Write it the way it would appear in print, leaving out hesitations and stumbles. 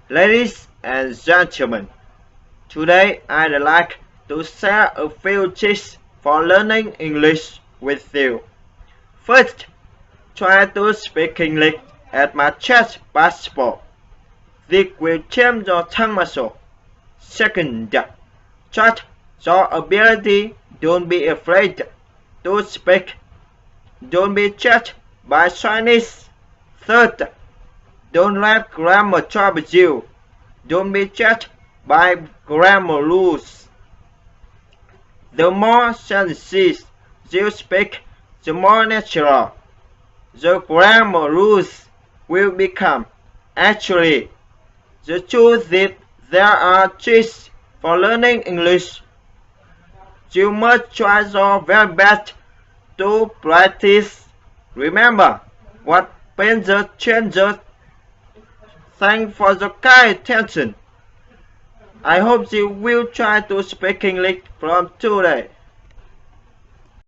Ladies and gentlemen, today I'd like to share a few tips for learning English with you. First, try to speak English as much as possible. This will train your tongue muscle. Second, trust your ability. Don't be afraid to speak. Don't be judged by Chinese. Third, don't let grammar trouble you. Don't be judged by grammar rules. The more sentences you speak, the more natural the grammar rules will become. Actually, the truth is there are tricks for learning English. You must try your very best to practice. Remember what painter changes. Thanks for the kind attention. I hope you will try to speak English from today.